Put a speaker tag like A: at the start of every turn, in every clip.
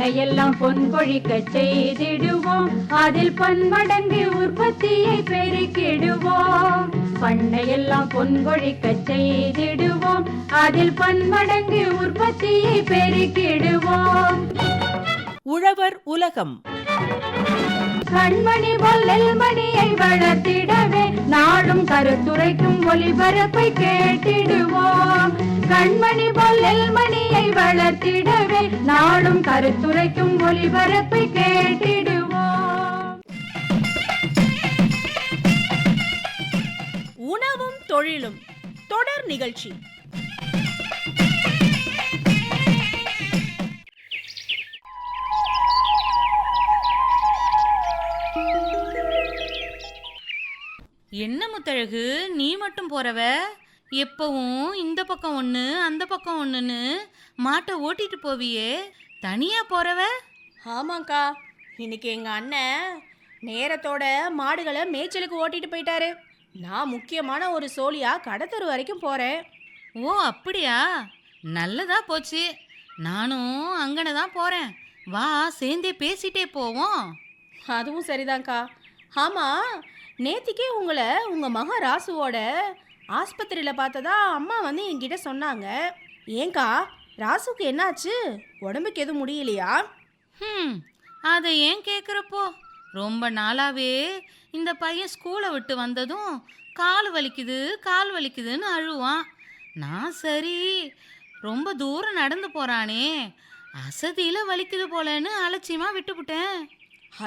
A: பண்ணையெல்லாம் பொன் கொழிக்க செய்திடுவோம், அதில் பன்மடங்கு உற்பத்தியை பெருக்கிடுவோம். பண்ணையெல்லாம் பொன் கொழிக்க செய்திடுவோம், அதில் பன்மடங்கு உற்பத்தியை பெருக்கிடுவோம்.
B: உழவர் உலகம்.
A: கண்மணி பொல்லல் மணியை வளர்த்திடவே நாடும் கருத்துரைக்கும் ஒலிபரப்பை கேட்டிடுவோம். கண்மணி பொல்லல் மணியை வளர்த்திடவே நாடும் கருத்துரைக்கும் ஒலிபரப்பை கேட்டிடுவோம்.
B: உணவும் தொழிலும் தொடர் நிகழ்ச்சி.
C: என்ன முத்தழகு, நீ மட்டும் போறவ? எப்பவும் இந்த பக்கம் ஒன்று அந்த பக்கம் ஒன்றுன்னு மாட்டை ஓட்டிட்டு போவியே, தனியா போறவ?
D: ஆமாங்க்கா, இன்னைக்கு எங்கள் அண்ணன் நேரத்தோட மாடுகளை மேய்ச்சலுக்கு ஓட்டிட்டு போயிட்டாரு. நான் முக்கியமான ஒரு சோழியா கடத்தரு வரைக்கும் போகிறேன்.
C: ஓ அப்படியா, நல்லதா போச்சு. நானும் அங்கன தான் போகிறேன். வா, சேர்ந்தே பேசிட்டே போவோம்.
D: அதுவும் சரிதான்க்கா. ஆமாம், நேத்திக்கே உங்களை உங்கள் மகன் ராசுவோட ஆஸ்பத்திரியில் பார்த்ததா அம்மா வந்து என்கிட்ட சொன்னாங்க. ஏங்க்கா, ராசுக்கு என்னாச்சு? உடம்புக்கு எதுவும் முடியலையா?
C: அதை ஏன் கேட்குறப்போ, ரொம்ப நாளாவே இந்த பையன் ஸ்கூலை விட்டு வந்ததும் கால் வலிக்குதுன்னு அழுவான். நான் சரி ரொம்ப தூரம் நடந்து போகிறானே, அசதியில் வலிக்குது போலன்னு அலட்சியமாக விட்டுவிட்டேன்.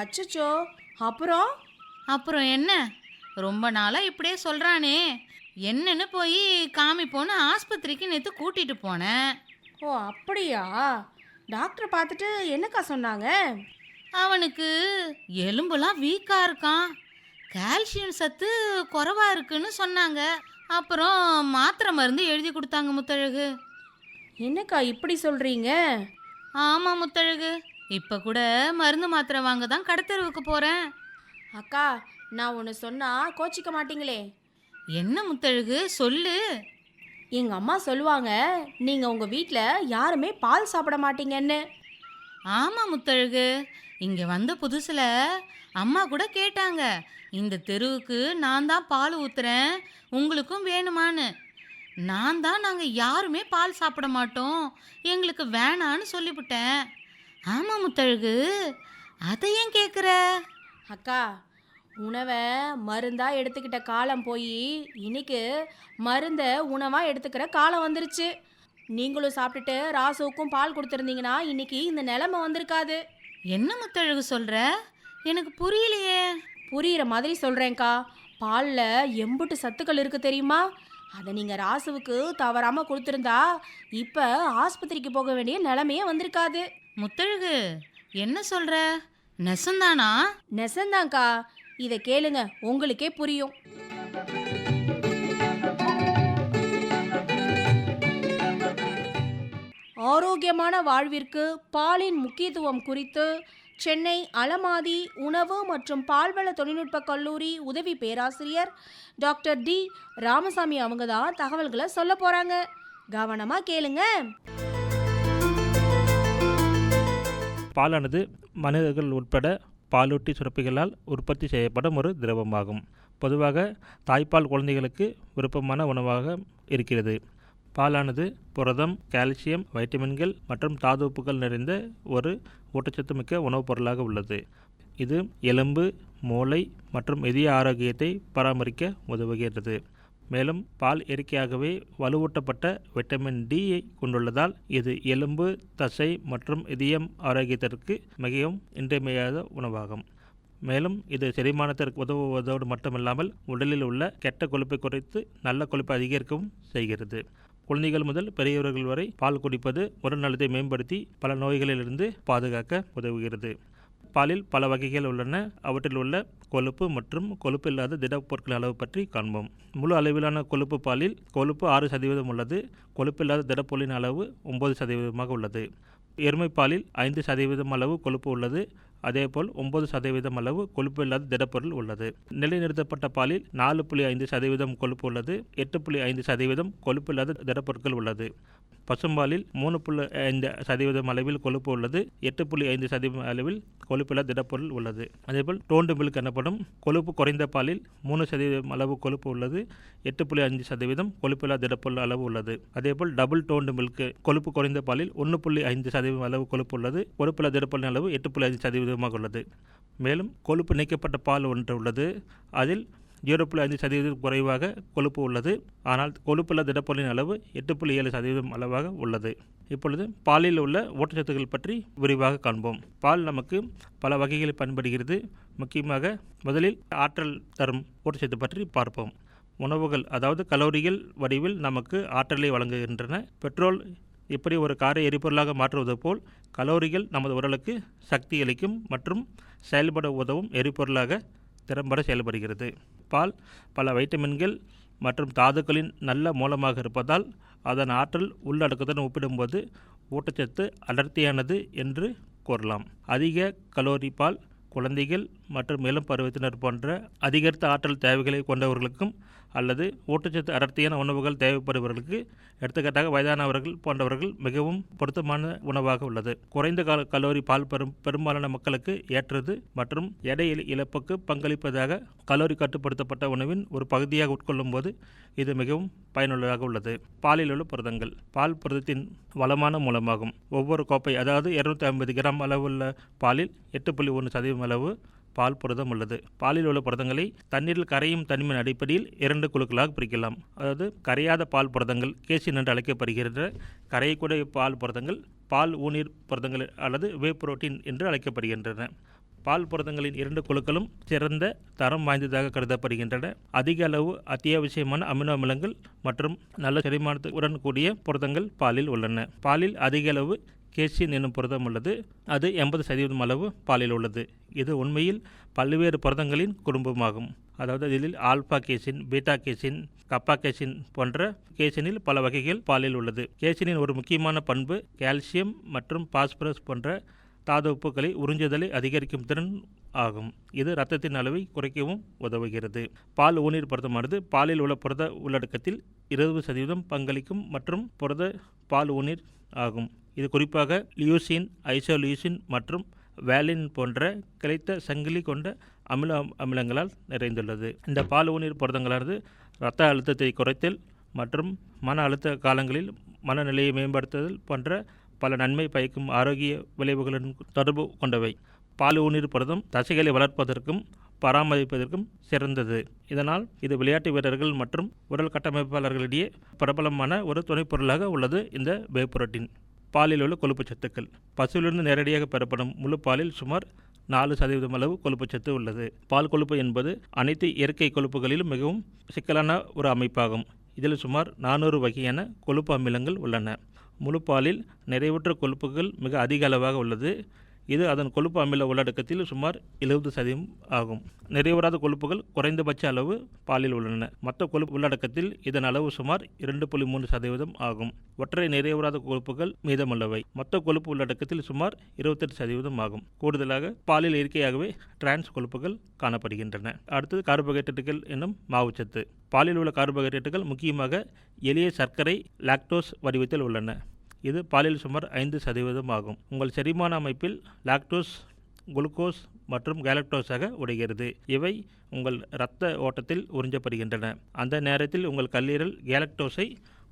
D: அச்சச்சோ, அப்புறம்
C: என்ன, ரொம்ப நாளாக இப்படியே சொல்கிறானே, என்னன்னு போய் காமிப்போன்னு ஆஸ்பத்திரிக்கு நேற்று கூட்டிகிட்டு போனேன்.
D: ஓ அப்படியா? டாக்டர் பார்த்துட்டு என்னக்கா சொன்னாங்க?
C: அவனுக்கு எலும்புலாம் வீக்காக இருக்கான், கால்சியம் சத்து குறைவாக இருக்குன்னு சொன்னாங்க. அப்புறம் மாத்திரை மருந்து எழுதி கொடுத்தாங்க முத்தழகு.
D: என்னக்கா இப்படி சொல்கிறீங்க?
C: ஆமாம் முத்தழகு, இப்போ கூட மருந்து மாத்திரை வாங்க தான் கடத்தெருவுக்கு போகிறேன்.
D: அக்கா, நான் ஒன்று சொன்னால் கோச்சிக்க மாட்டீங்களே?
C: என்ன முத்தழகு, சொல்லு.
D: எங்கள் அம்மா சொல்லுவாங்க, நீங்கள் உங்கள் வீட்டில் யாருமே பால் சாப்பிட மாட்டீங்கன்னு.
C: ஆமாம் முத்தழகு, இங்கே வந்த புதுசில் அம்மா கூட கேட்டாங்க, இந்த தெருவுக்கு நான் தான் பால் ஊற்றுறேன், உங்களுக்கும் வேணுமான்னு. நாங்கள் யாருமே பால் சாப்பிட மாட்டோம், எங்களுக்கு வேணான்னு சொல்லிவிட்டேன். ஆமாம் முத்தழகு, அதை ஏன் கேட்குற?
D: அக்கா, உணவை மருந்தாக எடுத்துக்கிட்ட காலம் போய் இன்னைக்கு மருந்தை உணவாக எடுத்துக்கிற காலம் வந்துருச்சு. நீங்களும் சாப்பிட்டுட்டு ராசுவுக்கும் பால் கொடுத்துருந்தீங்கன்னா இன்னைக்கு இந்த நிலைமை வந்திருக்காது.
C: என்ன முத்தழகு சொல்கிற? எனக்கு புரியலையே.
D: புரிகிற மாதிரி சொல்கிறேன்க்கா. பாலில் எம்புட்டு சத்துக்கள் இருக்குது தெரியுமா? அதை நீங்கள் ராசுவுக்கு தவறாமல் கொடுத்துருந்தா இப்போ ஆஸ்பத்திரிக்கு போக வேண்டிய நிலைமையே வந்திருக்காது.
C: முத்தழகு, என்ன சொல்கிற? நெசந்தானா?
D: நெசந்தாங்க்கா, இதை கேளுங்க, உங்களுக்கே புரியும். ஆரோக்கியமான வாழ்விற்கு பாலின் முக்கியத்துவம் குறித்து சென்னை அலமாதி உணவு மற்றும் பால்வள தொழில்நுட்ப கல்லூரி உதவி பேராசிரியர் டாக்டர் டி ராமசாமி அவங்க தான் தகவல்களை சொல்ல போறாங்க. கவனமா கேளுங்க.
E: பாலானது மனிதர்கள் உட்பட பாலூட்டி சுரப்பிகளால் உற்பத்தி செய்யப்படும் ஒரு திரவமாகும். பொதுவாக தாய்ப்பால் குழந்தைகளுக்கு விருப்பமான உணவாக இருக்கிறது. பாலானது புரதம், கால்சியம், வைட்டமின்கள் மற்றும் தாதுப்புகள் நிறைந்த ஒரு ஊட்டச்சத்து மிக்க உணவுப் பொருளாக உள்ளது. இது எலும்பு, மூளை மற்றும் இதய ஆரோக்கியத்தை பராமரிக்க உதவுகிறது. மேலும் பால் இயற்கையாகவே வலுவூட்டப்பட்ட விட்டமின் டியை கொண்டுள்ளதால் இது எலும்பு, தசை மற்றும் இதயம் ஆரோக்கியத்திற்கு மிகவும் இன்றியமையாத உணவாகும். மேலும் இது செரிமானத்திற்கு உதவுவதோடு மட்டுமில்லாமல் உடலில் உள்ள கெட்ட கொழுப்பை குறைத்து நல்ல கொழுப்பை அதிகரிக்கவும் செய்கிறது. குழந்தைகள் முதல் பெரியவர்கள் வரை பால் குடிப்பது உடல் நலத்தை மேம்படுத்தி பல நோய்களிலிருந்து பாதுகாக்க உதவுகிறது. பாலில் பல வகைகள் உள்ளன. அவற்றில் உள்ள கொழுப்பு மற்றும் கொழுப்பு இல்லாத திடப்பொருட்களின் அளவு பற்றி காண்போம். முழு அளவிலான கொழுப்பு பாலில் கொழுப்பு 6% உள்ளது. கொழுப்பில்லாத திடப்பொருளின் அளவு 9% உள்ளது. எருமைப்பாலில் 5% அளவு கொழுப்பு உள்ளது. அதேபோல் 9% அளவு கொழுப்பு இல்லாத திடப்பொருள் உள்ளது. நிலைநிறுத்தப்பட்ட பாலில் 4.5% கொழுப்பு உள்ளது. 8.5% கொழுப்பு இல்லாத திடப்பொருட்கள் உள்ளது. பசும்பாலில் 3.5% அளவில் கொழுப்பு உள்ளது. 8.5% அளவில் கொழுப்பில்லா திடப்பொருள் உள்ளது. அதேபோல் டோண்டு மில்க் எனப்படும் கொழுப்பு குறைந்த பாலில் 3% அளவு கொழுப்பு உள்ளது. 8.5% கொழுப்பில்லா திடப்பொருள் அளவு உள்ளது. அதேபோல் டபுள் டோண்டு மில்க் கொழுப்பு குறைந்த பாலில் 1.5% அளவு கொழுப்பு உள்ளது. கொழுப்பில்லா திடப்பொருள் அளவு 8.5% உள்ளது. மேலும் கொழுப்பு நீக்கப்பட்ட பால் ஒன்று உள்ளது. அதில் 0.5% குறைவாக கொழுப்பு உள்ளது. ஆனால் கொழுப்புள்ள திடப்பொருளின் அளவு 8.7% அளவாக உள்ளது. இப்பொழுது பாலில் உள்ள ஊட்டச்சத்துக்கள் பற்றி விரிவாக காண்போம். பால் நமக்கு பல வகைகளில் பயன்படுகிறது. முக்கியமாக முதலில் ஆற்றல் தரும் ஊட்டச்சத்து பற்றி பார்ப்போம். உணவுகள், அதாவது கலோரிகள் வடிவில் நமக்கு ஆற்றலை வழங்குகின்றன. பெட்ரோல் இப்படி ஒரு காரை எரிபொருளாக மாற்றுவது போல் கலோரிகள் நமது உடலுக்கு சக்தி அளிக்கும் மற்றும் செயல்பட உதவும் எரிபொருளாக திறம்பட செயல்படுகிறது. பால் பல வைட்டமின்கள் மற்றும் தாதுக்களின் நல்ல மூலமாக இருப்பதால் அதன் ஆற்றல் உள்ளடக்கத்துடன் ஒப்பிடும்போது ஊட்டச்சத்து அடர்த்தியானது என்று கூறலாம். அதிக கலோரி பால் குழந்தைகள் மற்றும் இளம் பருவத்தினர் போன்ற அதிகரித்த ஆற்றல் தேவைகளை கொண்டவர்களுக்கும் அல்லது ஊட்டச்சத்து அடர்த்தியான உணவுகள் தேவைப்படுபவர்களுக்கு, எடுத்துக்காட்டாக வயதானவர்கள் போன்றவர்கள் மிகவும் பொருத்தமான உணவாக உள்ளது. குறைந்த கலோரி பால் பெரும்பாலான மக்களுக்கு ஏற்றது மற்றும் எடை இழப்புக்கு பங்களிப்பதாக கலோரி கட்டுப்படுத்தப்பட்ட உணவின் ஒரு பகுதியாக உட்கொள்ளும் போது இது மிகவும் பயனுள்ளதாக உள்ளது. பாலில் உள்ள புரதங்கள் பால் புரதத்தின் வளமான மூலமாகும். ஒவ்வொரு கோப்பை, அதாவது 250 கிராம் அளவுள்ள பாலில் 8.1% அளவு பால் புரதம் உள்ளது. பாலில் உள்ள புரதங்களை தண்ணீரில் கரையும் தனிமையின் அடிப்படையில் 2 குழுக்களாக பிரிக்கலாம். அதாவது கரையாத பால் புரதங்கள் கேசின் என்று அழைக்கப்படுகின்ற கரையக்கூடிய பால் புரதங்கள் பால் ஊனீர் புரதங்கள் அல்லது வே புரோட்டீன் என்று அழைக்கப்படுகின்றன. பால் புரதங்களின் 2 குழுக்களும் சிறந்த தரம் வாய்ந்ததாக கருதப்படுகின்றன. அதிக அளவு அத்தியாவசியமான அமினோ அமிலங்கள் மற்றும் நல்ல செரிமானத்துடன் கூடிய புரதங்கள் பாலில் உள்ளன. பாலில் அதிக அளவு கேசின் என்னும் புரதம் உள்ளது. அது 80% அளவு பாலில் உள்ளது. இது உண்மையில் பல்வேறு புரதங்களின் குடும்பமாகும். அதாவது இதில் ஆல்பா கேசின், பீட்டா கேசின், கப்பா கேசின் போன்ற கேசினில் பல வகைகள் பாலில் உள்ளது. கேசினின் ஒரு முக்கியமான பண்பு கால்சியம் மற்றும் பாஸ்பரஸ் போன்ற தாது உப்புகளை உறிஞ்சுதலை அதிகரிக்கும் திறன் ஆகும். இது இரத்தத்தின் அளவை குறைக்கவும் உதவுகிறது. பால் ஊனீர் புரதமானது பாலில் உள்ள புரத உள்ளடக்கத்தில் 20% பங்களிக்கும் மற்றும் புரத பால் ஊனீர் ஆகும். இது குறிப்பாக லியூசின், ஐசோலியூசின் மற்றும் வேலின் போன்ற கிளைத்த சங்கிலி கொண்ட அமிலங்களால் நிறைந்துள்ளது. இந்த பால் ஊனீர் புரதங்களானது இரத்த அழுத்தத்தை குறைத்தல் மற்றும் மன அழுத்த காலங்களில் மனநிலையை மேம்படுத்துதல் போன்ற பல நன்மை பயக்கும் ஆரோக்கிய விளைவுகளுடன் தொடர்பு கொண்டவை. பால் ஊனீர் புரதம் தசைகளை வளர்ப்பதற்கும் பராமரிப்பதற்கும் சிறந்தது. இதனால் இது விளையாட்டு வீரர்கள் மற்றும் உடல் கட்டமைப்பாளர்களிடையே பிரபலமான ஒரு துணைப்பொருளாக உள்ளது. இந்த வே புரோட்டீன். பாலில் உள்ள கொழுப்பு சத்துக்கள் பசுவிலிருந்து நேரடியாக பெறப்படும் முழு பாலில் சுமார் 4% அளவு கொழுப்புச்சத்து உள்ளது. பால் கொழுப்பு என்பது அனைத்து இயற்கை கொழுப்புகளிலும் மிகவும் சிக்கலான ஒரு அமைப்பாகும். இதில் சுமார் 400 வகையான கொழுப்பு அமிலங்கள் உள்ளன. முழு பாலில் நிறைவுற்ற கொழுப்புகள் மிக அதிக அளவாக உள்ளது. இது அதன் கொழுப்பு அமில உள்ளடக்கத்தில் சுமார் 70% ஆகும். நிறைவுறாத கொழுப்புகள் குறைந்தபட்ச அளவு பாலில் உள்ளன. மொத்த கொழுப்பு உள்ளடக்கத்தில் இதன் அளவு சுமார் 2.3% ஆகும். ஒற்றை நிறைவுறாத கொழுப்புகள் மீதமுள்ளவை. மொத்த கொழுப்பு உள்ளடக்கத்தில் சுமார் 28% ஆகும். கூடுதலாக பாலில் இயற்கையாகவே டிரான்ஸ் கொழுப்புகள் காணப்படுகின்றன. அடுத்தது கார்போஹைட்ரேட்டுகள் என்னும் மாவுச்சத்து. பாலில் உள்ள கார்போஹைட்ரேட்டுகள் முக்கியமாக எளிய சர்க்கரை லாக்டோஸ் வடிவத்தில் உள்ளன. இது பாலில் சுமார் 5% ஆகும். உங்கள் செரிமான அமைப்பில் லாக்டோஸ், குளுக்கோஸ் மற்றும் கேலக்டோஸாக உடைகிறது. இவை உங்கள் இரத்த ஓட்டத்தில் உறிஞ்சப்படுகின்றன. அந்த நேரத்தில் உங்கள் கல்லீரல் கேலக்டோஸை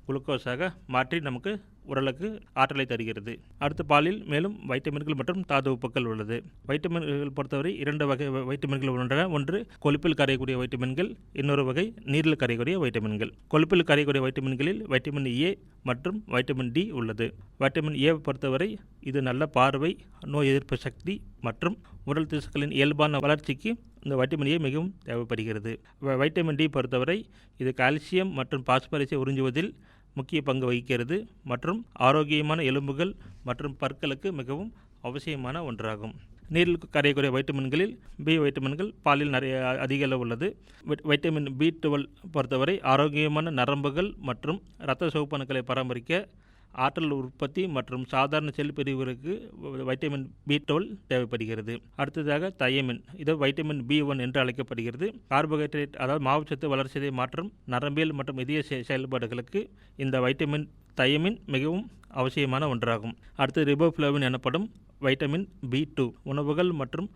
E: குளுக்கோஸாக மாற்றி நமக்கு உடலுக்கு ஆற்றலை தருகிறது. அடுத்த பாலில் மேலும் வைட்டமின்கள் மற்றும் தாது உப்புக்கள் உள்ளது. வைட்டமின்கள் பொறுத்தவரை 2 வகை வைட்டமின்கள் உள்ளன. ஒன்று கொழுப்பில் கரையக்கூடிய வைட்டமின்கள், இன்னொரு வகை நீரில் கரையக்கூடிய வைட்டமின்கள். கொழுப்பில் கரையக்கூடிய வைட்டமின்களில் வைட்டமின் ஏ மற்றும் வைட்டமின் டி உள்ளது. வைட்டமின் ஏ பொறுத்தவரை இது நல்ல பார்வை, நோய் எதிர்ப்பு சக்தி மற்றும் உடல் திசுக்களின் இயல்பான வளர்ச்சிக்கு இந்த வைட்டமின் ஏ மிகவும் தேவைப்படுகிறது. வைட்டமின் டி பொறுத்தவரை இது கால்சியம் மற்றும் பாஸ்பரஸை உறிஞ்சுவதில் முக்கிய பங்கு வகிக்கிறது மற்றும் ஆரோக்கியமான எலும்புகள் மற்றும் பற்களுக்கு மிகவும் அவசியமான ஒன்றாகும். நீரில் கரையக்கூடிய வைட்டமின்களில் பி வைட்டமின்கள் பாலில் அதிக அளவு உள்ளது. வைட்டமின் B12 பொறுத்தவரை ஆரோக்கியமான நரம்புகள் மற்றும் இரத்த சிவப்பணுக்களை பராமரிக்க ஆற்றல் உற்பத்தி மற்றும் சாதாரண செல் பிரிவுகளுக்கு வைட்டமின் B12 தேவைப்படுகிறது. அடுத்ததாக தயமின், இது வைட்டமின் B1 என்று அழைக்கப்படுகிறது. கார்போஹைட்ரேட் அதாவது மாவுச்சத்து வளர்ச்சிதை மாற்றம், நரம்பியல் மற்றும் இதய செயல்பாடுகளுக்கு இந்த வைட்டமின் தயமின் மிகவும் அவசியமான ஒன்றாகும். அடுத்து ரிபோஃப்ளவின் எனப்படும் வைட்டமின் B2 உணவுகள் மற்றும்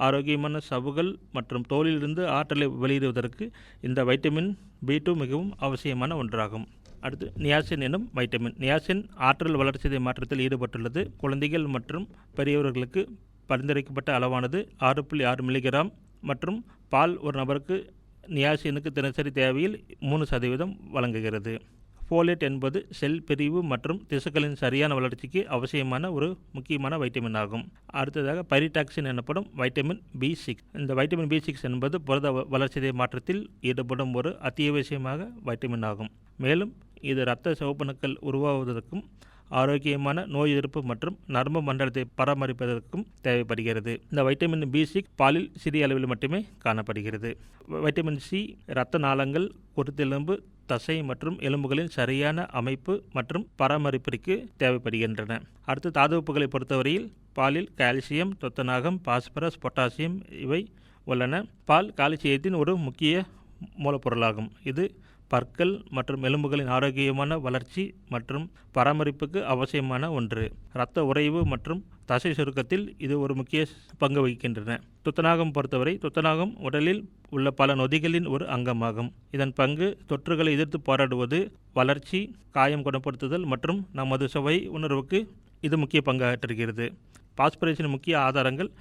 E: ஆரோக்கியமான சவ்வுகள் மற்றும் தோலிலிருந்து ஆற்றலை வெளியிடுவதற்கு இந்த வைட்டமின் B2 மிகவும் அவசியமான ஒன்றாகும். அடுத்து நியாசின் எனும் வைட்டமின். நியாசின் ஆற்றல் வளர்ச்சிதை மாற்றத்தில் ஈடுபட்டுள்ளது. குழந்தைகள் மற்றும் பெரியவர்களுக்கு பரிந்துரைக்கப்பட்ட அளவானது 6.6 மில்லிகிராம் மற்றும் பால் ஒரு நபருக்கு நியாசினுக்கு தினசரி தேவையில் 3% வழங்குகிறது. ஃபோலேட் என்பது செல் பிரிவு மற்றும் திசுக்களின் சரியான வளர்ச்சிக்கு அவசியமான ஒரு முக்கியமான வைட்டமின் ஆகும். அடுத்ததாக பைரிடாக்சின் எனப்படும் வைட்டமின் B6. இந்த வைட்டமின் B6 என்பது புரத வளர்ச்சிதை மாற்றத்தில் ஈடுபடும் ஒரு அத்தியாவசியமாக வைட்டமின் ஆகும். மேலும் இது இரத்த சிவப்பணுக்கள் உருவாவதற்கும் ஆரோக்கியமான நோய் எதிர்ப்பு மற்றும் நரம்பு மண்டலத்தை பராமரிப்பதற்கும் தேவைப்படுகிறது. இந்த வைட்டமின் B6 பாலில் சிறிய அளவில் மட்டுமே காணப்படுகிறது. வைட்டமின் C இரத்த நாளங்கள், குருத்தெலும்பு, தசை மற்றும் எலும்புகளின் சரியான அமைப்பு மற்றும் பராமரிப்பிற்கு தேவைப்படுகின்றன. அடுத்து தாதுப்புகளை பொறுத்தவரையில் பாலில் கால்சியம், துத்தநாகம், பாஸ்பரஸ், பொட்டாசியம் இவை உள்ளன. பால் கால்சியத்தின் ஒரு முக்கிய மூலப்பொருளாகும். இது பற்கள் மற்றும் எலும்புகளின் ஆரோக்கியமான வளர்ச்சி மற்றும் பராமரிப்புக்கு அவசியமான ஒன்று. இரத்த உறைவு மற்றும் தசை சுருக்கத்தில் இது ஒரு முக்கிய பங்கு வகிக்கின்றன. துத்தநாகம் பொறுத்தவரை துத்தநாகம் உடலில் உள்ள பல நொதிகளின் ஒரு அங்கமாகும். இதன் பங்கு தொற்றுகளை எதிர்த்து போராடுவது, வளர்ச்சி, காயம் குணப்படுத்துதல் மற்றும் நமது சுவை உணர்வுக்கு இது முக்கிய பங்காற்றுகிறது. பாஸ்பரஸின் முக்கிய ஆதாரங்கள்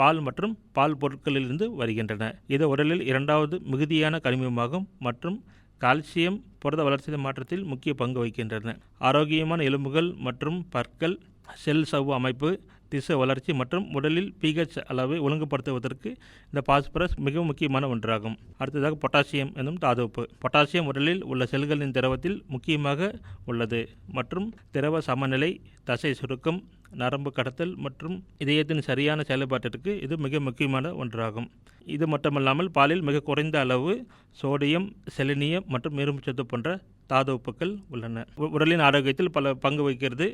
E: பால் மற்றும் பால் பொருட்களிலிருந்து வருகின்றன. இது உடலில் இரண்டாவது மிகுதியான கனிமமாகும் மற்றும் கால்சியம் புரத வளர்ச்சிதை மாற்றத்தில் முக்கிய பங்கு வகிக்கின்றன. ஆரோக்கியமான எலும்புகள் மற்றும் பற்கள், செல் சவ்வு அமைப்பு, திசு வளர்ச்சி மற்றும் உடலில் pH அளவை ஒழுங்குபடுத்துவதற்கு இந்த பாஸ்பரஸ் மிகவும் முக்கியமான ஒன்றாகும். அடுத்ததாக பொட்டாசியம் எனும் தாதுப்பு. பொட்டாசியம் உடலில் உள்ள செல்களின் திரவத்தில் முக்கியமாக உள்ளது மற்றும் திரவ சமநிலை, தசை சுருக்கம், நரம்பு கடத்தல் மற்றும் இதயத்தின் சரியான செயல்பாட்டிற்கு இது மிக முக்கியமான ஒன்றாகும். இது மட்டுமல்லாமல் பாலில் மிக குறைந்த அளவு சோடியம், செலினியம் மற்றும் இரும்புச்சத்து போன்ற தாது உப்புக்கள் உள்ளன. உடலின் ஆரோக்கியத்தில் பல பங்கு வகிக்கிறது.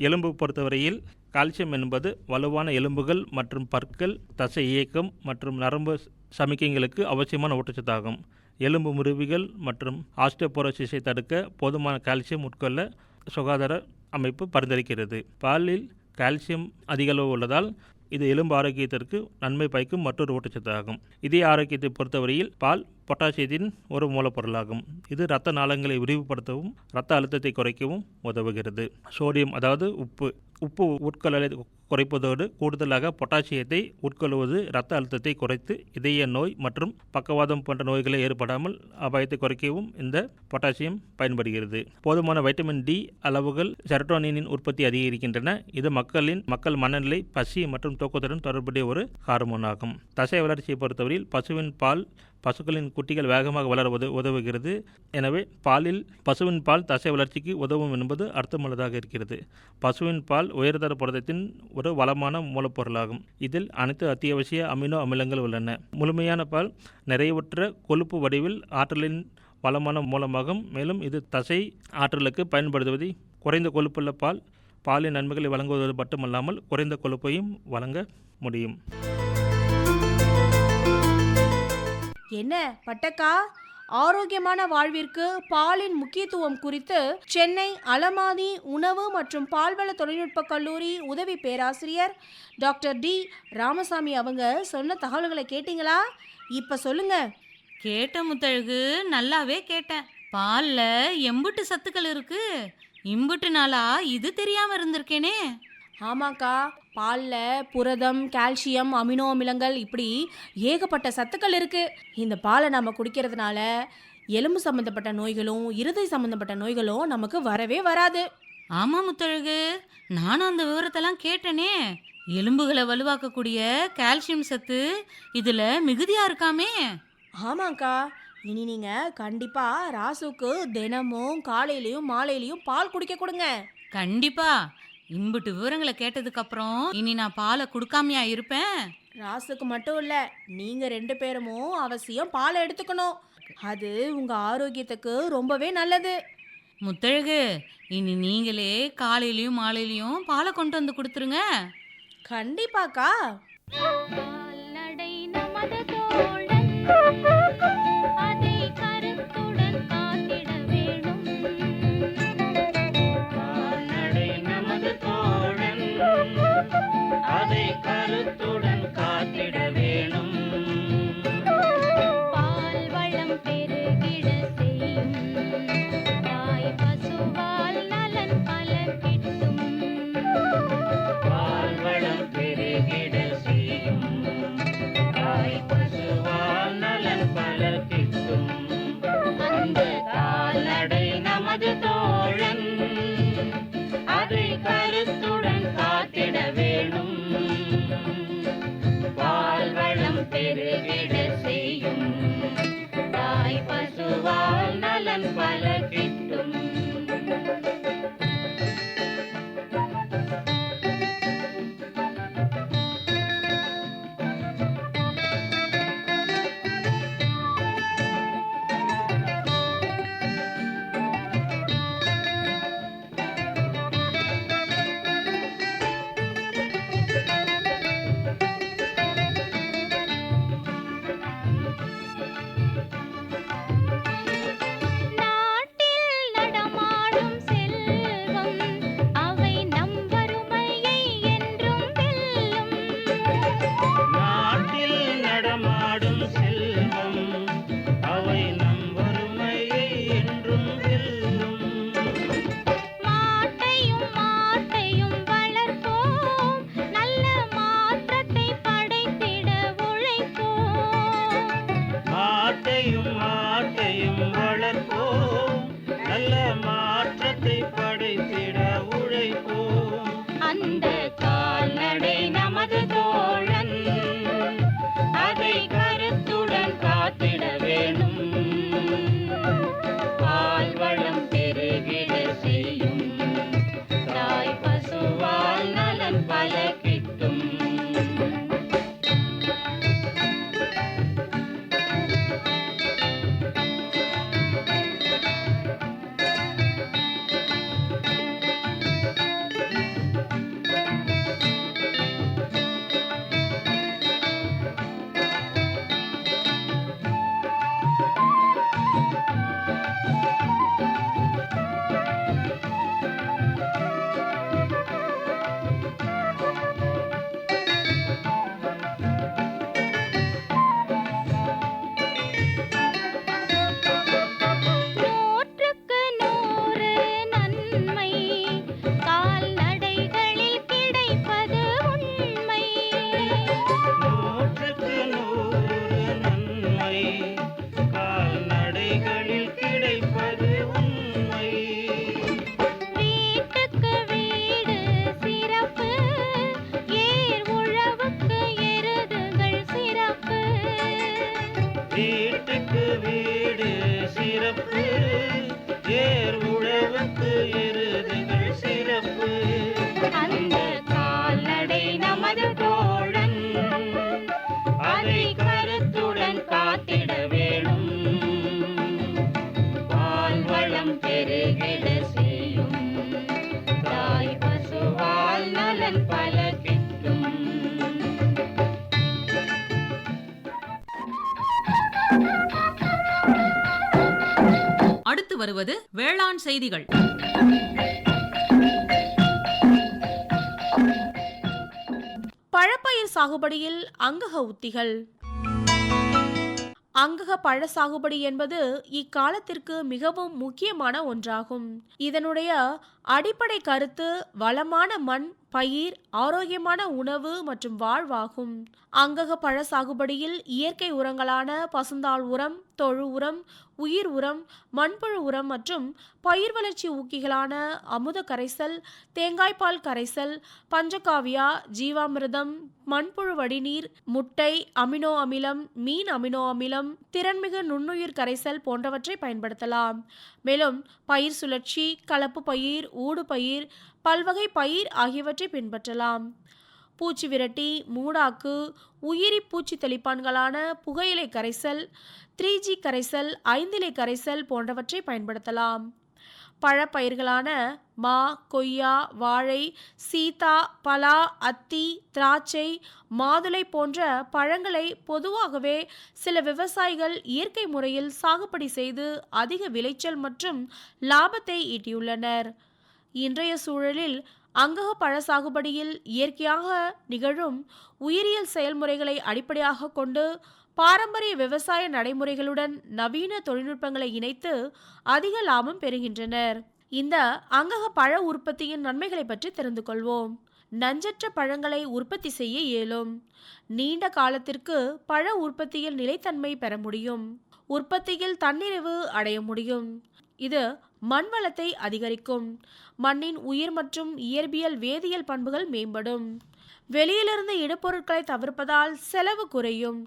E: எலும்பு பொறுத்தவரையில் கால்சியம் என்பது வலுவான எலும்புகள் மற்றும் பற்கள், தசை இயக்கம் மற்றும் நரம்பு சமிக்கைகளுக்கு அவசியமான ஊட்டச்சத்தாகும். எலும்பு முறிவுகள் மற்றும் ஆஸ்டியோபோரோசிஸை தடுக்க போதுமான கால்சியம் உட்கொள்ள சுகாதார அமைப்பு பரிந்துரைக்கிறது. பாலில் கால்சியம் அதிக அளவு உள்ளதால் இது எலும்பு ஆரோக்கியத்திற்கு நன்மை பயக்கும் மற்றொரு ஊட்டச்சத்தாகும். இதய ஆரோக்கியத்தை பொறுத்தவரையில் பால் பொட்டாசியத்தின் ஒரு மூலப்பொருளாகும். இது இரத்த நாளங்களை விரிவுபடுத்தவும் இரத்த அழுத்தத்தை குறைக்கவும் உதவுகிறது. சோடியம் அதாவது உப்பு உட்கொள்ளலை குறைப்பதோடு கூடுதலாக பொட்டாசியத்தை உட்கொள்வது இரத்த அழுத்தத்தை குறைத்து இதய நோய் மற்றும் பக்கவாதம் போன்ற நோய்களை ஏற்படாமல் அபாயத்தை குறைக்கவும் இந்த பொட்டாசியம் பயன்படுகிறது. போதுமான வைட்டமின் D அளவுகள் செரோட்டோனினின் உற்பத்தி அதிகரிக்கின்றன. இது மக்கள் மனநிலை, பசி மற்றும் தூக்கத்துடன் தொடர்புடைய ஒரு ஹார்மோன் ஆகும். தசை வளர்ச்சியை பொறுத்தவரையில் பசுவின் பால் பசுக்களின் குட்டிகள் வேகமாக வளர உதவுகிறது. எனவே பசுவின் பால் தசை வளர்ச்சிக்கு உதவும் என்பது அர்த்தமுள்ளதாக இருக்கிறது. பசுவின் பால் உயர்தர புரதத்தின் ஒரு வளமான மூலப்பொருளாகும். இதில் அனைத்து அத்தியாவசிய அமினோ அமிலங்கள் உள்ளன. முழுமையான பால் நிறைவுற்ற கொழுப்பு வடிவில் ஆற்றலின் வளமான மூலமாகும். மேலும் இது தசை ஆற்றலுக்கு பயன்படுத்துவதை குறைந்த கொழுப்புள்ள பாலின் நன்மைகளை வழங்குவது மட்டுமல்லாமல் குறைந்த கொழுப்பையும் வழங்க முடியும்.
D: என்ன பட்டக்கா, ஆரோக்கியமான வாழ்விற்கு பாலின் முக்கியத்துவம் குறித்து சென்னை அலமாதி உணவு மற்றும் பால்வள தொழில்நுட்ப கல்லூரி உதவி பேராசிரியர் டாக்டர் D ராமசாமி அவங்க சொன்ன தகவல்களை கேட்டீங்களா? இப்ப சொல்லுங்க.
C: கேட்ட முத்தழகு, நல்லாவே கேட்டேன். பால்ல எம்புட்டு சத்துக்கள் இருக்கு, இம்புட்டு நாளா இது தெரியாம இருந்திருக்கேனே.
D: ஆமாக்கா, பாலில் புரதம், கால்சியம், அமினோ அமிலங்கள் இப்படி ஏகப்பட்ட சத்துக்கள் இருக்குது. இந்த பாலை நம்ம குடிக்கிறதுனால எலும்பு சம்மந்தப்பட்ட நோய்களும் இருதய சம்மந்தப்பட்ட நோய்களும் நமக்கு வரவே வராது.
C: ஆமாம் முத்தழகு, நானும் அந்த விவரத்தெல்லாம் கேட்டேனே. எலும்புகளை வலுவாக்கக்கூடிய கால்சியம் சத்து இதில் மிகுதியாக இருக்காமே.
D: ஆமாக்கா, இனி நீங்கள் கண்டிப்பாக ராசுக்கு தினமும் காலையிலையும் மாலையிலையும் பால் குடிக்க கொடுங்க.
C: கண்டிப்பா. இம்புட்டு விவரங்களை கேட்டதுக்கு அப்புறம் இனி நான் பாலை கொடுக்காமையா இருப்பேன்?
D: ராசுக்கு மட்டும் இல்லை, நீங்கள் 2 பேரும் அவசியம் பாலை எடுத்துக்கணும். அது உங்கள் ஆரோக்கியத்துக்கு ரொம்பவே நல்லது.
C: முத்தழகு, இனி நீங்களே காலையிலயும் மாலையிலயும் பாலை கொண்டு வந்து கொடுத்துருங்க.
D: கண்டிப்பாக்கா.
A: கால்நடை நமது தோழன் அதை கருத்துடன் காத்திட வேணும்.
F: கால்நடை நமது தோழன் அதை கருத்துடன் காத்திட வேணும்.
A: பால் வளம் பெருகிட செய்யும் தாய் பசுவால் நலன் பல கிட்டும்.
F: பால்வளம் பெருகிட செய்யும் தாய் பசுவால் நலன் பல கிட்டும். அந்த கால்நடை நமது தோழன் அதை கருத்துடன் காத்திட வேணும். பால்வளம் பெருகிட செய்யும் தாய் பசுவால் நலன் பல கிட்டும். நாட்டில் நடமாடும் செல்வம் அவை நம் வறுமையை என்றும் வெல்லும். நாட்டில் நடமாடும் செல்வம் அவை நம் வறுமையை என்றும் வெல்லும்.
A: மாட்டையும் மாட்டையும் வளர்ப்போம், நல்ல மாற்றத்தை படைத்திட உழைப்போம்.
F: மாட்டையும் மாட்டையும் வளர்ப்போம், நல்ல மாற்றத்தை படைத்திட உழைப்போம்.
A: அந்த கால்நடை நமது தோழன்
F: அதை கருத்துடன் காத்திட வேணும். பால்வளம் பெருகிட செய்யும் தாய் பசுவால் நலன் பல கிட்டும்.
A: நூற்றுக்கு நூறு நன்மை கால்நடைகளில் கிடைப்பது உண்மை.
F: நூற்றுக்கு நூறு நன்மை கால்நடைகளில் கிடைப்பது உண்மை.
A: வீட்டுக்கு வீடு சிறப்பு, ஏர் உழவுக்கு எருதுகள் சிறப்பு.
F: வீட்டுக்கு வீடு சிறப்பு, ஏர் உழவுக்கு எருதுகள் சிறப்பு.
A: அந்த கால்நடை நமது தோழன்
F: அதை கருத்துடன் காத்திட வேணும். பால்வளம் பெருகிட செய்யும் தாய் பசுவால் நலன் பல கிட்டும்.
C: அடுத்து வருவது வேளாண் செய்திகள்.
D: பழப்பயிர் சாகுபடியில் அங்கக உத்திகள். அங்கக பழ சாகுபடி என்பது இக்காலத்திற்கு மிகவும் முக்கியமான ஒன்றாகும். இதனுடைய அடிப்படை கருத்து வளமான மண், பயிர், ஆரோக்கியமான உணவு மற்றும் வாழ்வாகும். அங்கக பழ சாகுபடியில் இயற்கை உரங்களான பசுந்தாள் உரம், தொழு உரம், உயிர் உரம், மண்புழு உரம் மற்றும் பயிர் வளர்ச்சி ஊக்கிகளான அமுத கரைசல், தேங்காய்பால் கரைசல், பஞ்சகாவியா, ஜீவாமிர்தம், மண்புழு வடிநீர், முட்டை, அமினோ அமிலம், மீன் அமினோ அமிலம், திறன்மிகு நுண்ணுயிர் கரைசல் போன்றவற்றை பயன்படுத்தலாம். மேலும் பயிர் சுழற்சி, கலப்பு பயிர், ஊடு பயிர், பல்வகை பயிர் ஆகியவற்றை பின்பற்றலாம். பூச்சி விரட்டி, மூடாக்கு, உயிரி பூச்சி தெளிப்பான்களான புகையிலை கரைசல், 3G கரைசல், 5 இலை கரைசல் போன்றவற்றை பயன்படுத்தலாம். பழப்பயிர்களான மா, கொய்யா, வாழை, சீதா, பலா, அத்தி, திராட்சை, மாதுளை போன்ற பழங்களை பொதுவாகவே சில விவசாயிகள் இயற்கை முறையில் சாகுபடி செய்து அதிக விளைச்சல் மற்றும் லாபத்தை ஈட்டியுள்ளனர். இன்றைய சூழலில் அங்கக பழ சாகுபடியில் இயற்கையாக நிகழும் உயிரியல் செயல்முறைகளை அடிப்படையாக கொண்டு பாரம்பரிய விவசாய நடைமுறைகளுடன் நவீன தொழில்நுட்பங்களை இணைத்து அதிக லாபம் பெறுகின்றனர். இந்த அங்கக பழ உற்பத்தியின் நன்மைகளை பற்றி தெரிந்து கொள்வோம். நஞ்சற்ற பழங்களை உற்பத்தி செய்ய இயலும். நீண்ட காலத்திற்கு பழ உற்பத்தியில் நிலைத்தன்மை பெற முடியும். உற்பத்தியில் தன்னிறைவு அடைய முடியும். இது மண் வளத்தை அதிகரிக்கும். மண்ணின் உயிர் மற்றும் இயற்பியல் வேதியியல் பண்புகள் மேம்படும். வெளியிலிருந்து இடுபொருட்களை தவிர்ப்பதால் செலவு குறையும்.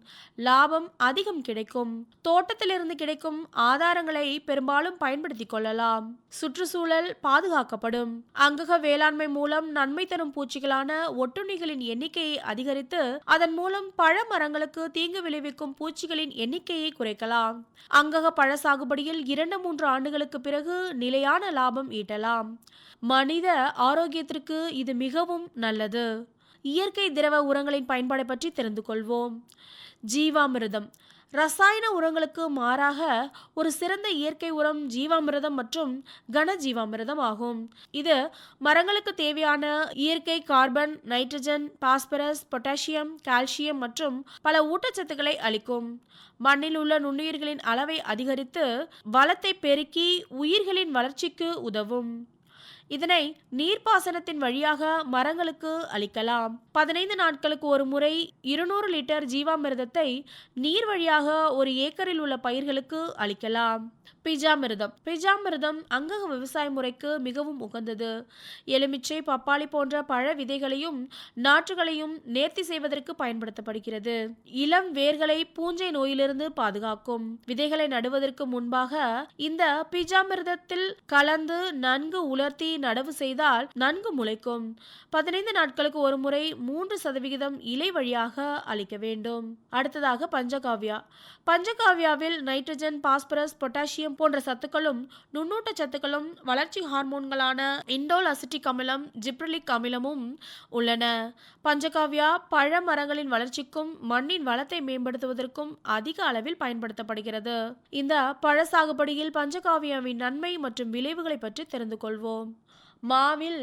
D: லாபம் அதிகம் கிடைக்கும். தோட்டத்திலிருந்து கிடைக்கும் ஆதாரங்களை பெரும்பாலும் பயன்படுத்திக் கொள்ளலாம். சுற்றுச்சூழல் பாதுகாக்கப்படும். அங்கக வேளாண்மை மூலம் நன்மை தரும் பூச்சிகளான ஒட்டுண்ணிகளின் எண்ணிக்கையை அதிகரித்து அதன் மூலம் பழ மரங்களுக்கு தீங்கு விளைவிக்கும் பூச்சிகளின் எண்ணிக்கையை குறைக்கலாம். அங்கக பழ சாகுபடியில் 2-3 ஆண்டுகளுக்கு பிறகு நிலையான லாபம் ஈட்டலாம். மனித ஆரோக்கியத்திற்கு இது மிகவும் நல்லது. இயற்கை திரவ உரங்களின் பயன்பாடு பற்றி தெரிந்து கொள்வோம். ஜீவாமிர்தம் ரசாயன உரங்களுக்கு மாறாக ஒரு சிறந்த இயற்கை உரம் ஜீவாமிர்தம் மற்றும் கன ஜீவாமிர்தம் ஆகும். இது மரங்களுக்கு தேவையான இயற்கை carbon, nitrogen, phosphorus, potassium, calcium மற்றும் பல ஊட்டச்சத்துக்களை அளிக்கும். மண்ணில் உள்ள நுண்ணுயிர்களின் அளவை அதிகரித்து வளத்தை பெருக்கி உயிர்களின் வளர்ச்சிக்கு உதவும். இதனை நீர்ப்பாசனத்தின் வழியாக மரங்களுக்கு அளிக்கலாம். 15 நாட்களுக்கு ஒரு முறை 200 லிட்டர் ஜீவாமிர்தத்தை நீர் வழியாக ஒரு ஏக்கரில் உள்ள பயிர்களுக்கு அளிக்கலாம். பிஜாமிர்தம் அங்கக விவசாய முறைக்கு மிகவும் உகந்தது. எலுமிச்சை, பப்பாளி போன்ற பழ விதைகளையும் நாற்றுகளையும் நேர்த்தி செய்வதற்கு பயன்படுத்தப்படுகிறது. இளம் வேர்களை பூஞ்சை நோயிலிருந்து பாதுகாக்கும். விதைகளை நடுவதற்கு முன்பாக இந்த பிஜாமிர்தத்தில் கலந்து நன்கு உலர்த்தி நடவு செய்தால் நன்கு முளைக்கும். 15 நாட்களுக்கு ஒரு முறை 3% இலை வழியாக அளிக்க வேண்டும். அடுத்ததாக பஞ்சகாவியாவில் நைட்ரஜன், பாஸ்பரஸ், பொட்டாசியம் போன்ற சத்துக்களும் நுண்ணூட்ட சத்துக்களும் வளர்ச்சி ஹார்மோன்களான இண்டோல் அசிட்டிக் அமிலம், ஜிப்ரலிக் அமிலமும் உள்ளன. பஞ்சகாவியா பழ மரங்களின் வளர்ச்சிக்கும் மண்ணின் வளத்தை மேம்படுத்துவதற்கும் அதிக அளவில் பயன்படுத்தப்படுகிறது. இந்த பழ சாகுபடியில் பஞ்சகாவியாவின் நன்மை மற்றும் விளைவுகளை பற்றி தெரிந்து கொள்வோம். மாவில்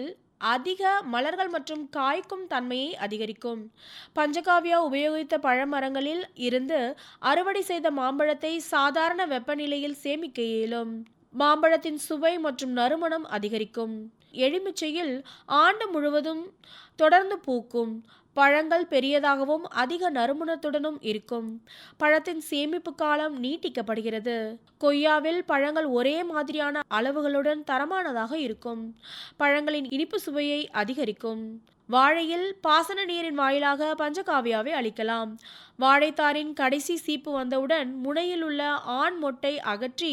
D: அதிக மலர்கள் மற்றும் காய்க்கும் தன்மையை அதிகரிக்கும். பஞ்சகாவியா உபயோகித்த பழமரங்களில் இருந்து அறுவடை செய்த மாம்பழத்தை சாதாரண வெப்பநிலையில் சேமிக்க இயலும். மாம்பழத்தின் சுவை மற்றும் நறுமணம் அதிகரிக்கும். எலுமிச்சையில் ஆண்டு முழுவதும் தொடர்ந்து பூக்கும். பழங்கள் பெரியதாகவும் அதிக நறுமணத்துடனும் இருக்கும். பழத்தின் சேமிப்பு காலம் நீட்டிக்கப்படுகிறது. கொய்யாவில் பழங்கள் ஒரே மாதிரியான அளவுகளுடன் தரமானதாக இருக்கும். பழங்களின் இனிப்பு சுவையை அதிகரிக்கும். வாழையில் பாசன நீரின் வாயிலாக பஞ்சகாவியாவை அளிக்கலாம். வாழைத்தாரின் கடைசி சீப்பு வந்தவுடன் முனையில் உள்ள ஆண் மொட்டை அகற்றி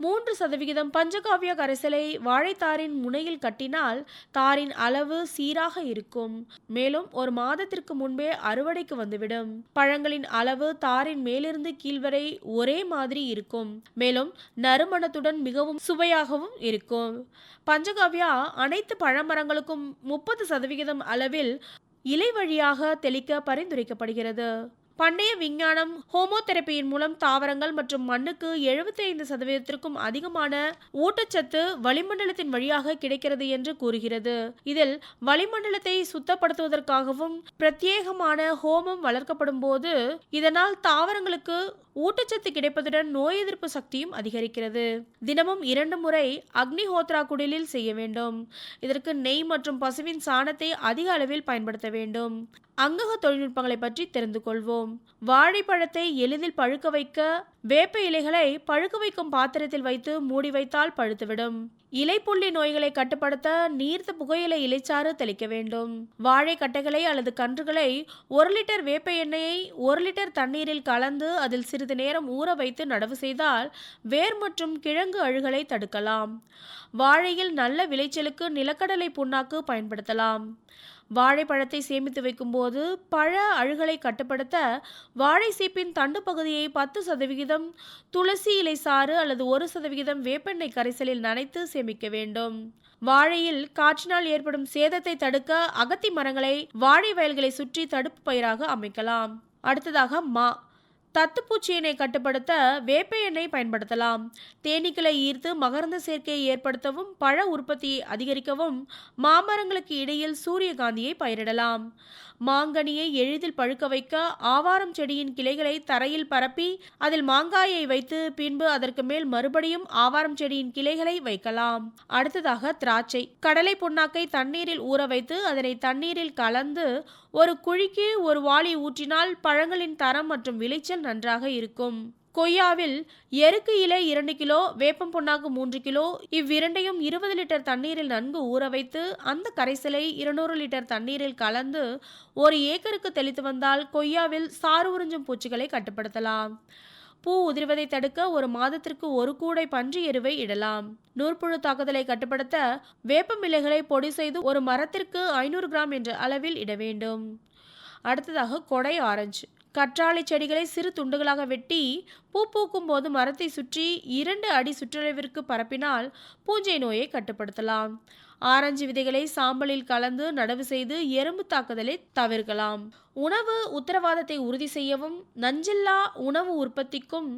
D: 3% பஞ்சகாவியா கரைசலை வாழைத்தாரின் முனையில் கட்டினால் தாரின் அளவு சீராக இருக்கும். மேலும் ஒரு மாதத்திற்கு முன்பே அறுவடைக்கு வந்துவிடும். பழங்களின் அளவு தாரின் மேலிருந்து கீழ்வரை ஒரே மாதிரி இருக்கும். மேலும் நறுமணத்துடன் மிகவும் சுவையாகவும் இருக்கும். பஞ்சகாவியா அனைத்து பழமரங்களுக்கும் 30% அளவில் இலை வழியாக தெளிக்க பரிந்துரைக்கப்படுகிறது. பண்டைய விஞ்ஞானம் ஹோமோதெரபியின் மூலம் தாவரங்கள் மற்றும் மண்ணுக்கு 75%க்கும் அதிகமான ஊட்டச்சத்து வளிமண்டலத்தின் வழியாக கிடைக்கிறது என்று கூறுகிறது. இதில் வளிமண்டலத்தை சுத்தப்படுத்துவதற்காகவும் பிரத்யேகமான ஹோமம் வளர்க்கப்படும் போது இதனால் தாவரங்களுக்கு ஊட்டச்சத்து கிடைப்பதுடன் நோய் எதிர்ப்பு சக்தியும் அதிகரிக்கிறது. தினமும் 2 முறை அக்னிஹோத்ரா குடிலில் செய்ய வேண்டும். இதற்கு நெய் மற்றும் பசுவின் சாணத்தை அதிக அளவில் பயன்படுத்த வேண்டும். அங்கக தொழில்நுட்பங்களை பற்றி தெரிந்து கொள்வோம். வாழைப்பழத்தை எளிதில் பழுக்க வைக்க வேப்ப இலைகளை பழுக்க வைக்கும் பாத்திரத்தில் வைத்து மூடி வைத்தால் பழுத்துவிடும். இலைப்புள்ளி நோய்களை கட்டுப்படுத்த நீர்த்த புகையிலை இலைச்சாறு தெளிக்க வேண்டும். வாழை கட்டைகளை அல்லது கன்றுகளை 1 லிட்டர் வேப்ப எண்ணெயை 1 லிட்டர் தண்ணீரில் கலந்து அதில் சிறிது நேரம் ஊற வைத்து நடவு செய்தால் வேர் மற்றும் கிழங்கு அழுகலை தடுக்கலாம். வாழையில் நல்ல விளைச்சலுக்கு நிலக்கடலை புண்ணாக்கு பயன்படுத்தலாம். வாழைப்பழத்தை சேமித்து வைக்கும்போது பழ அழுகலை கட்டுப்படுத்த வாழை சீப்பின் தண்டு பகுதியை 10% துளசி இலை சாறு அல்லது 1% வேப்பெண்ணெய் கரைசலில் நனைத்து சேமிக்க வேண்டும். வாழையில் காற்றினால் ஏற்படும் சேதத்தை தடுக்க அகத்தி மரங்களை வாழை வயல்களை சுற்றி தடுப்பு பயிராக அமைக்கலாம். அடுத்ததாக தத்துப்பூச்சியினை கட்டுப்படுத்த வேப்ப எண்ணெய் பயன்படுத்தலாம். தேனீக்களை ஈர்த்து மகரந்த சேர்க்கையை ஏற்படுத்தவும் பழ உற்பத்தியை அதிகரிக்கவும் மாமரங்களுக்கு இடையில் சூரியகாந்தியை பயிரிடலாம். மாங்கனியை எளிதில் பழுக்க வைக்க ஆவாரம் செடியின் கிளைகளை தரையில் பரப்பி அதில் மாங்காயை வைத்து பின்பு அதற்கு மேல் மறுபடியும் ஆவாரம் செடியின் கிளைகளை வைக்கலாம். அடுத்ததாக திராட்சை. கடலை புண்ணாக்கை தண்ணீரில் ஊற வைத்து அதனை தண்ணீரில் கலந்து ஒரு குழிக்கு ஒரு வாளி ஊற்றினால் பழங்களின் தரம் மற்றும் விளைச்சல் நன்றாக இருக்கும். கொய்யாவில் எருக்கு இலை 2 கிலோ, வேப்பம் புண்ணாக்கு 3 கிலோ, இவ்விரண்டையும் 20 லிட்டர் தண்ணீரில் நன்கு ஊற வைத்து அந்த கரைசலை 200 லிட்டர் தண்ணீரில் கலந்து 1 ஏக்கருக்கு தெளித்து வந்தால் கொய்யாவில் சாறு உறிஞ்சும் பூச்சிகளை கட்டுப்படுத்தலாம். பூ உதிர்வதை தடுக்க 1 மாதத்திற்கு 1 கூடை பன்றி எருவை இடலாம். நூற்புழு தாக்குதலை கட்டுப்படுத்த வேப்பம் இலைகளை பொடி செய்து ஒரு மரத்திற்கு 500 கிராம் என்ற அளவில் இட வேண்டும். அடுத்ததாக கொடை ஆரஞ்சு. கற்றாழை செடிகளை சிறு துண்டுகளாக வெட்டி பூ பூக்கும் போது மரத்தை சுற்றி 2 அடி சுற்றளவிற்கு பரப்பினால் பூஞ்சை நோயை கட்டுப்படுத்தலாம். ஆரஞ்சு விதைகளை சாம்பலில் கலந்து நடவு செய்து எறும்பு தாக்குதலை தவிர்க்கலாம். உணவு உத்தரவாதத்தை உறுதி செய்யவும் நஞ்சில்லா உணவு உற்பத்திக்கும்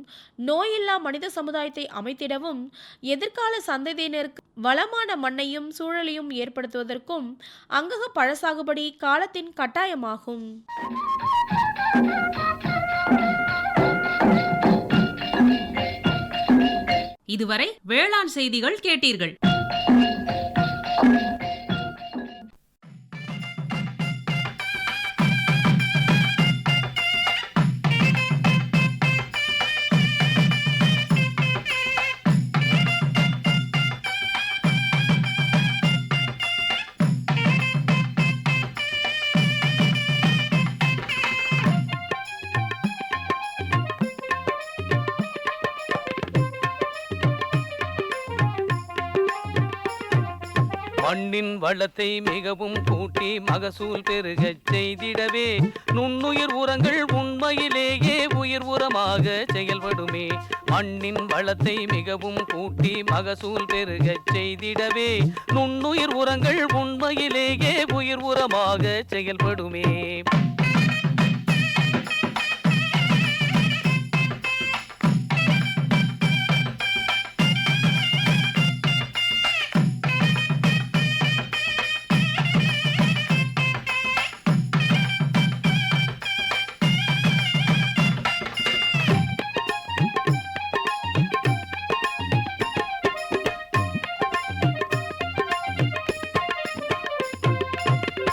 D: நோயில்லா மனித சமுதாயத்தை அமைத்திடவும் எதிர்கால சந்ததியினருக்கு வளமான மண்ணையும் சூழலையும் ஏற்படுத்துவதற்கும் அங்கக பழ சாகுபடி காலத்தின் கட்டாயமாகும்.
B: இதுவரை வேளாண் செய்திகள் கேட்டீர்கள்.
G: மண்ணின் வளத்தை மிகவும் கூட்டி மகசூல் பெருகச் செய்திடவே நுண்ணுயிர் உரங்கள் உண்மையிலேயே உயிர் உரமாக செயல்படுமே. மண்ணின் வளத்தை மிகவும் கூட்டி மகசூல் பெருகச் செய்திடவே நுண்ணுயிர் உரங்கள் உண்மையிலேயே உயிர் உரமாக செயல்படுமே.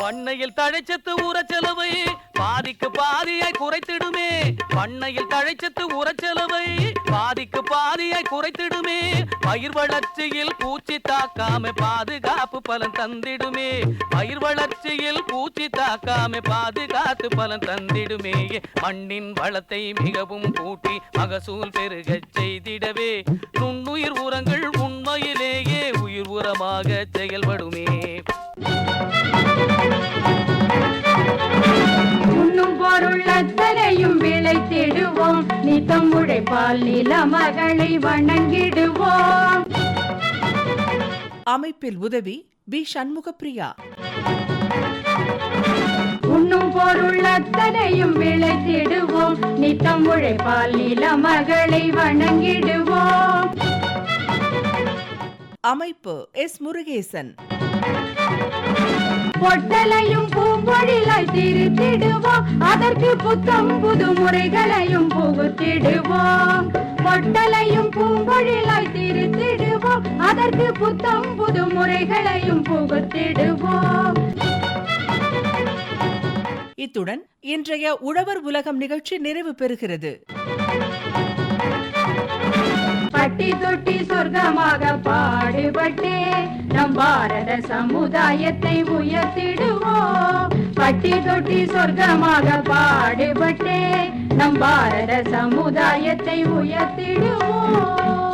G: பண்ணையில் தழைச்சத்து உரச்செலவை பாதிக்கு பாதியாய் குறைத்திடுமே. பண்ணையில் தழைச்சத்து உரச்செலவை பாதிக்கு பாதியாய் குறைத்திடுமே. பயிர் வளர்ச்சியில் பூச்சி தாக்காம பாதுகாப்பு பலன் தந்திடுமே. பயிர் வளர்ச்சியில் பூச்சி தாக்காம பாதுகாத்து பலன் தந்திடுமே. மண்ணின் வளத்தை மிகவும் கூட்டி மகசூல் பெருகச் செய்திடவே நுண்ணுயிர் உரங்கள் உண்மையிலேயே உயிர் உரமாக செயல்படுமே.
F: உண்ணும் பொருள் அத்தனையும் விளைத்திடுவோம். நித்தம் உழைப்பால் நில மகளை வணங்கிடுவோம்.
B: அமைப்பில் உதவி பி. சண்முகப்பிரியா.
F: உண்ணும் பொருள் அத்தனையும் விளைத்திடுவோம். நித்தம் உழைப்பால் நில மகளை வணங்கிடுவோம்.
B: அமைப்பு எஸ். முருகேசன்.
F: பொட்டலையும் பூம்பொழிலாய் திருத்திடுவோம். அதற்கு புத்தம் புது முறைகளையும் புகுத்திடுவோம். பொட்டலையும் பூம்பொழிலாய் திருத்திடுவோம். அதற்கு புத்தம் புது முறைகளையும் புகுத்திடுவோம்.
B: இத்துடன் இன்றைய உழவர் உலகம் நிகழ்ச்சி நிறைவு பெறுகிறது.
F: பட்டி தொட்டி சொர்க்கமாக பாடுபட்டே நம் பாரத சமுதாயத்தை உயர்த்திடுவோம். பட்டி தொட்டி சொர்க்கமாக பாடுபட்டே நம் பாரத சமுதாயத்தை உயர்த்திடுவோம்.